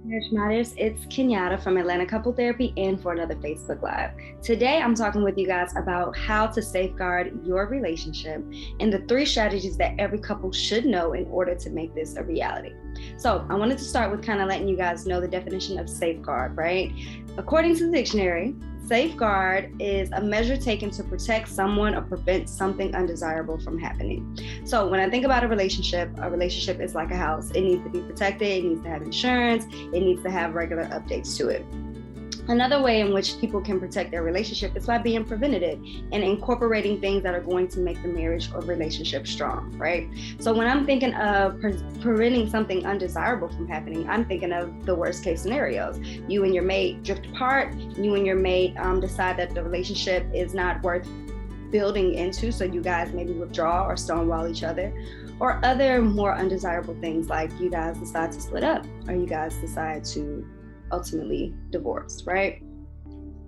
Marriage Matters. It's Kenyatta from Atlanta Couple Therapy and for another Facebook Live. Today, I'm talking with you guys about how to safeguard your relationship and the 3 strategies that every couple should know in order to make this a reality. So, I wanted to start with kind of letting you guys know the definition of safeguard, right? According to the dictionary, safeguard is a measure taken to protect someone or prevent something undesirable from happening. So when I think about a relationship is like a house. It needs to be protected, it needs to have insurance, it needs to have regular updates to it. Another way in which people can protect their relationship is by being preventative and incorporating things that are going to make the marriage or relationship strong, right? So when I'm thinking of preventing something undesirable from happening, I'm thinking of the worst case scenarios. You and your mate drift apart, you and your mate decide that the relationship is not worth building into, so you guys maybe withdraw or stonewall each other, or other more undesirable things like you guys decide to split up or you guys decide to ultimately divorce, right?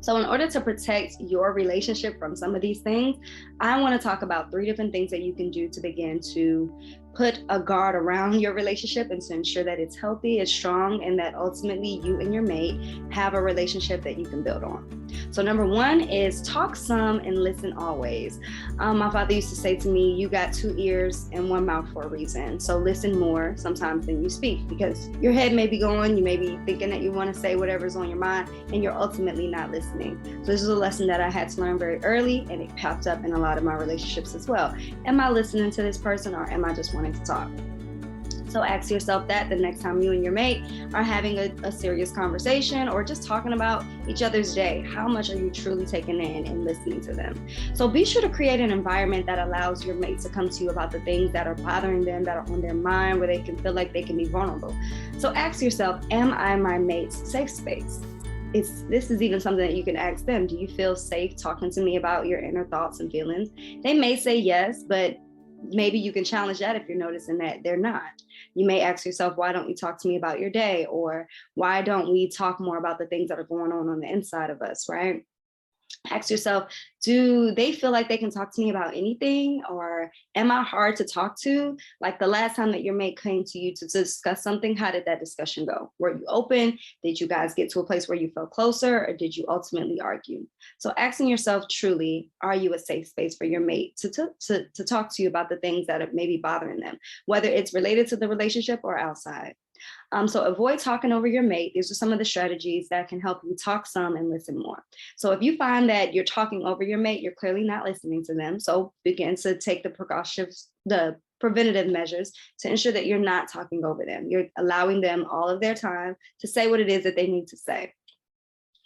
So in order to protect your relationship from some of these things, I want to talk about 3 different things that you can do to begin to put a guard around your relationship and to ensure that it's healthy, it's strong, and that ultimately you and your mate have a relationship that you can build on. So number 1 is talk some and listen always. My father used to say to me, you got 2 ears and 1 mouth for a reason. So listen more sometimes than you speak, because your head may be going, you may be thinking that you want to say whatever's on your mind, and you're ultimately not listening. So this is a lesson that I had to learn very early, and it popped up in a lot of my relationships as well. Am I listening to this person, or am I just wanting to talk? So ask yourself that the next time you and your mate are having a serious conversation or just talking about each other's day. How much are you truly taking in and listening to them? So be sure to create an environment that allows your mate to come to you about the things that are bothering them, that are on their mind, where they can feel like they can be vulnerable. So ask yourself, am I my mate's safe space? This is even something that you can ask them. Do you feel safe talking to me about your inner thoughts and feelings? They may say yes, but maybe you can challenge that if you're noticing that they're not. You may ask yourself, why don't you talk to me about your day? Or why don't we talk more about the things that are going on the inside of us, right? Ask yourself, do they feel like they can talk to me about anything? Or am I hard to talk to? Like the last time that your mate came to you to discuss something, how did that discussion go? Were you open? Did you guys get to a place where you felt closer, or did you ultimately argue? So asking yourself truly, are you a safe space for your mate to talk to you about the things that are maybe bothering them, whether it's related to the relationship or outside? So avoid talking over your mate. These are some of the strategies that can help you talk some and listen more. So if you find that you're talking over your mate, you're clearly not listening to them. So begin to take the preventative measures to ensure that you're not talking over them. You're allowing them all of their time to say what it is that they need to say.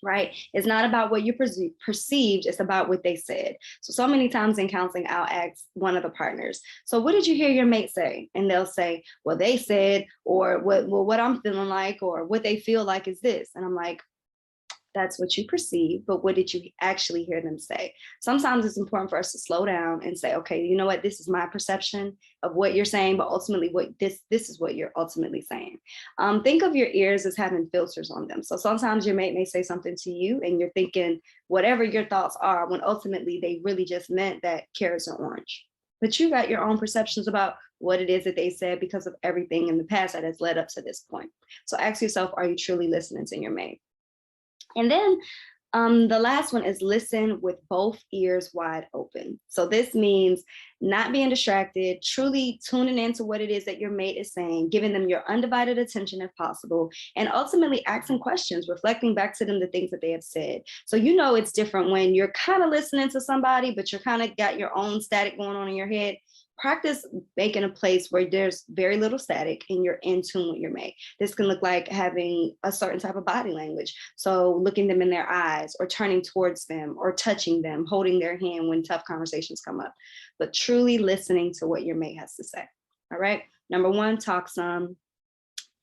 Right? It's not about what you perceived, it's about what they said. So many times in counseling, I'll ask one of the partners, so what did you hear your mate say? And they'll say, well, they said, or what I'm feeling like, or what they feel like is this. And I'm like, that's what you perceive, but what did you actually hear them say? Sometimes it's important for us to slow down and say, okay, you know what, this is my perception of what you're saying, but ultimately what this is what you're ultimately saying. Think of your ears as having filters on them. So sometimes your mate may say something to you and you're thinking whatever your thoughts are, when ultimately they really just meant that carrots are orange. But you got your own perceptions about what it is that they said because of everything in the past that has led up to this point. So ask yourself, are you truly listening to your mate? And then the last one is listen with both ears wide open. So this means not being distracted, truly tuning into what it is that your mate is saying, giving them your undivided attention if possible, and ultimately asking questions, reflecting back to them the things that they have said. So you know it's different when you're kind of listening to somebody, but you're kind of got your own static going on in your head. Practice making a place where there's very little static and you're in tune with your mate. This can look like having a certain type of body language. So looking them in their eyes or turning towards them or touching them, holding their hand when tough conversations come up, but truly listening to what your mate has to say. All right. Number 1, talk some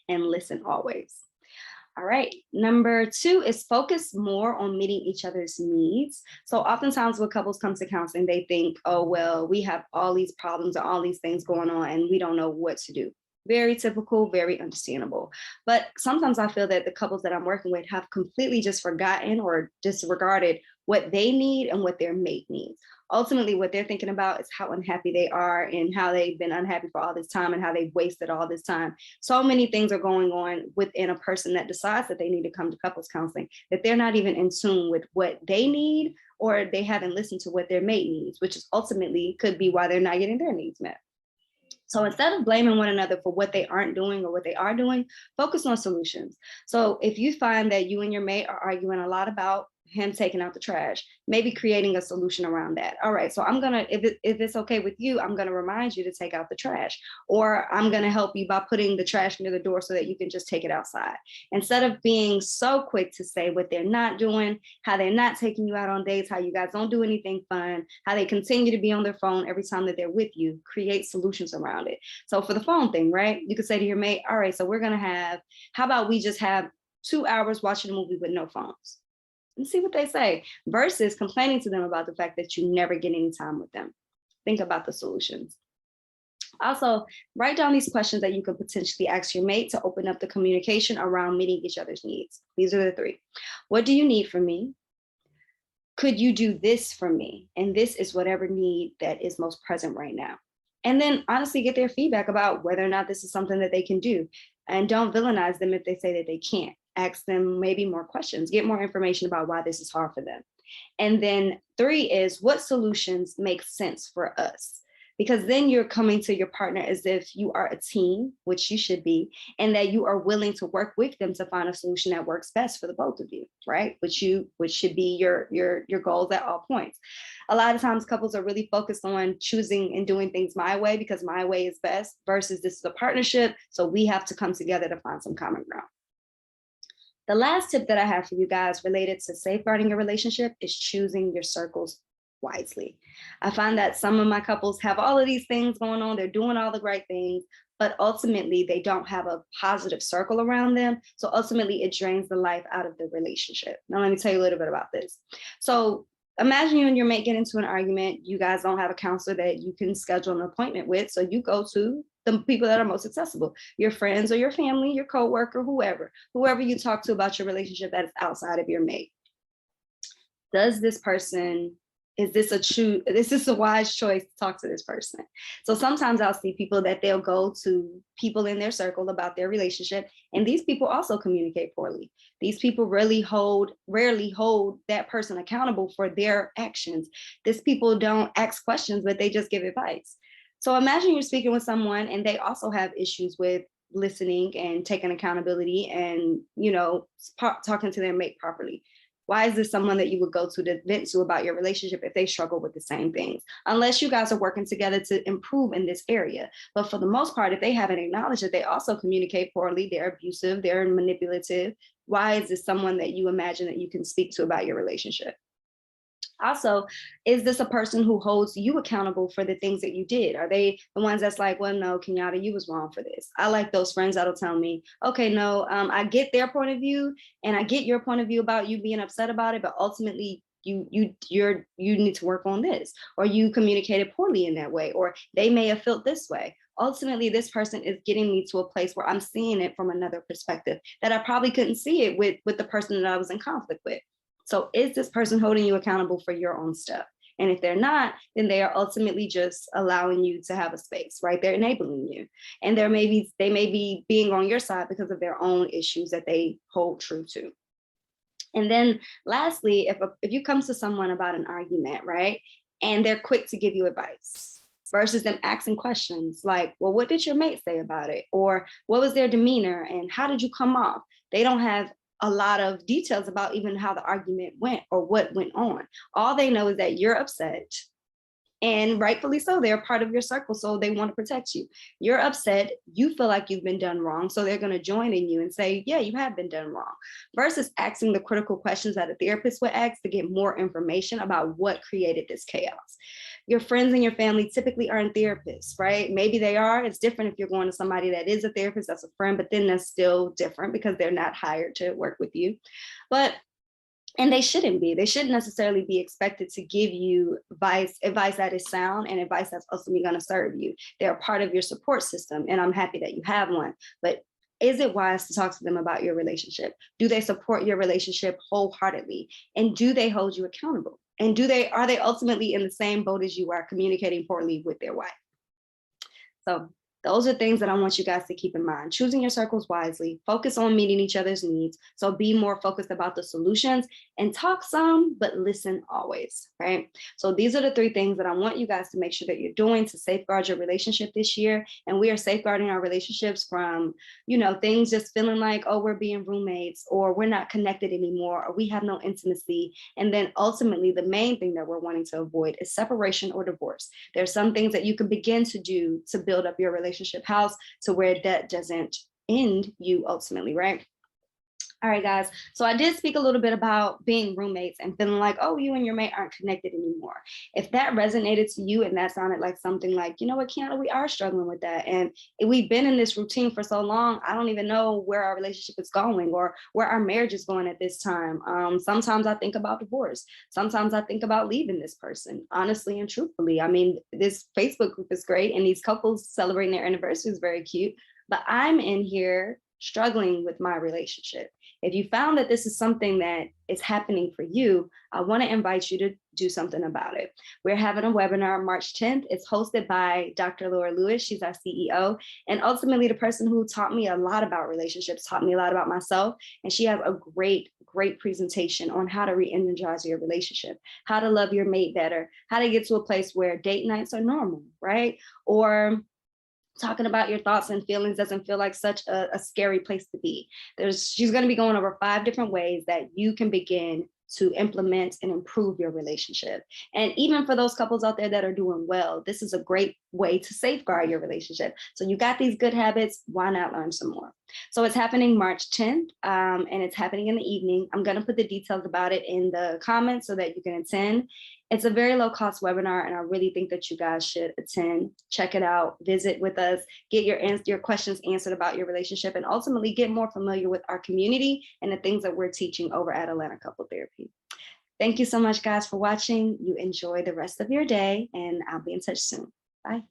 and listen always. All right. Number 2 is focus more on meeting each other's needs. So oftentimes when couples come to counseling, they think, oh, well, we have all these problems and all these things going on and we don't know what to do. Very typical, very understandable. But sometimes I feel that the couples that I'm working with have completely just forgotten or disregarded what they need and what their mate needs. Ultimately, what they're thinking about is how unhappy they are and how they've been unhappy for all this time and how they've wasted all this time. So many things are going on within a person that decides that they need to come to couples counseling, that they're not even in tune with what they need, or they haven't listened to what their mate needs, which is ultimately could be why they're not getting their needs met. So instead of blaming one another for what they aren't doing or what they are doing, focus on solutions. So if you find that you and your mate are arguing a lot about him taking out the trash, maybe creating a solution around that. All right, so I'm gonna, if it's okay with you, I'm gonna remind you to take out the trash, or I'm gonna help you by putting the trash near the door so that you can just take it outside. Instead of being so quick to say what they're not doing, how they're not taking you out on dates, how you guys don't do anything fun, how they continue to be on their phone every time that they're with you, create solutions around it. So for the phone thing, right? You could say to your mate, all right, so we're gonna have, how about we just have 2 hours watching a movie with no phones? And see what they say, versus complaining to them about the fact that you never get any time with them. Think about the solutions. Also, write down these questions that you could potentially ask your mate to open up the communication around meeting each other's needs. These are the 3. What do you need from me? Could you do this for me? And this is whatever need that is most present right now. And then honestly get their feedback about whether or not this is something that they can do. And don't villainize them if they say that they can't. Ask them maybe more questions, get more information about why this is hard for them. And then 3 is, what solutions make sense for us? Because then you're coming to your partner as if you are a team, which you should be, and that you are willing to work with them to find a solution that works best for the both of you, right? Which should be your goals at all points. A lot of times couples are really focused on choosing and doing things my way because my way is best, versus this is a partnership, so we have to come together to find some common ground. The last tip that I have for you guys related to safeguarding your relationship is choosing your circles wisely. I find that some of my couples have all of these things going on. They're doing all the right things, but ultimately they don't have a positive circle around them. So ultimately it drains the life out of the relationship. Now, let me tell you a little bit about this. So imagine you and your mate get into an argument. You guys don't have a counselor that you can schedule an appointment with. So you go to the people that are most accessible, your friends or your family, your coworker, whoever you talk to about your relationship that is outside of your mate. Is this a wise choice to talk to this person? So sometimes I'll see people that they'll go to people in their circle about their relationship, and these people also communicate poorly. These people rarely hold that person accountable for their actions. These people don't ask questions, but they just give advice. So imagine you're speaking with someone and they also have issues with listening and taking accountability and, talking to their mate properly. Why is this someone that you would go to vent to about your relationship if they struggle with the same things? Unless you guys are working together to improve in this area. But for the most part, if they haven't acknowledged that they also communicate poorly, they're abusive, they're manipulative, why is this someone that you imagine that you can speak to about your relationship? Also, is this a person who holds you accountable for the things that you did? Are they the ones that's like, well, no, Kenyatta, you was wrong for this? I like those friends that'll tell me, okay, no, I get their point of view and I get your point of view about you being upset about it, but ultimately you need to work on this, or you communicated poorly in that way, or they may have felt this way. Ultimately, this person is getting me to a place where I'm seeing it from another perspective that I probably couldn't see it with the person that I was in conflict with. So is this person holding you accountable for your own stuff? And if they're not, then they are ultimately just allowing you to have a space, right? They're enabling you. And they may be being on your side because of their own issues that they hold true to. And then lastly, if you come to someone about an argument, right, and they're quick to give you advice versus them asking questions like, well, what did your mate say about it? Or what was their demeanor and how did you come off? They don't have a lot of details about even how the argument went or what went on. All they know is that you're upset, and rightfully so. They're part of your circle, so they want to protect you. You're upset, you feel like you've been done wrong, so they're going to join in you and say, yeah, you have been done wrong, versus asking the critical questions that a therapist would ask to get more information about what created this chaos. Your friends and your family typically aren't therapists, right? Maybe they are. It's different if you're going to somebody that is a therapist, that's a friend, but then that's still different because they're not hired to work with you. And they shouldn't be. They shouldn't necessarily be expected to give you advice that is sound and advice that's ultimately going to serve you. They're a part of your support system, and I'm happy that you have one. But Is it wise to talk to them about your relationship? Do they support your relationship wholeheartedly? And do they hold you accountable? And are they ultimately in the same boat as you are, communicating poorly with their wife? So those are things that I want you guys to keep in mind. Choosing your circles wisely, focus on meeting each other's needs. So be more focused about the solutions and talk some, but listen always, right? So these are the 3 things that I want you guys to make sure that you're doing to safeguard your relationship this year. And we are safeguarding our relationships from, things just feeling like, oh, we're being roommates, or we're not connected anymore, or we have no intimacy. And then ultimately, the main thing that we're wanting to avoid is separation or divorce. There's some things that you can begin to do to build up your relationship house to where that doesn't end you ultimately, right? All right, guys. So I did speak a little bit about being roommates and feeling like, oh, you and your mate aren't connected anymore. If that resonated to you and that sounded like something like, you know what, Kenyatta, we are struggling with that. And we've been in this routine for so long, I don't even know where our relationship is going or where our marriage is going at this time. Sometimes I think about divorce. Sometimes I think about leaving this person, honestly and truthfully. I mean, this Facebook group is great and these couples celebrating their anniversary is very cute, but I'm in here struggling with my relationship. If you found that this is something that is happening for you, I want to invite you to do something about it. We're having a webinar March 10th. It's hosted by Dr. Laura Lewis. She's our CEO, and ultimately the person who taught me a lot about relationships, taught me a lot about myself. And she has a great presentation on how to re-energize your relationship, how to love your mate better, how to get to a place where date nights are normal, right? Or talking about your thoughts and feelings doesn't feel like such a scary place to be. She's going to be going over 5 different ways that you can begin to implement and improve your relationship. And even for those couples out there that are doing well, this is a great way to safeguard your relationship. So you got these good habits, why not learn some more? So it's happening March 10th, and it's happening in the evening. I'm going to put the details about it in the comments so that you can attend. It's a very low cost webinar, and I really think that you guys should attend, check it out, visit with us, get your questions answered about your relationship, and ultimately get more familiar with our community and the things that we're teaching over at Atlanta Couple Therapy. Thank you so much, guys, for watching. You enjoy the rest of your day, and I'll be in touch soon. Bye.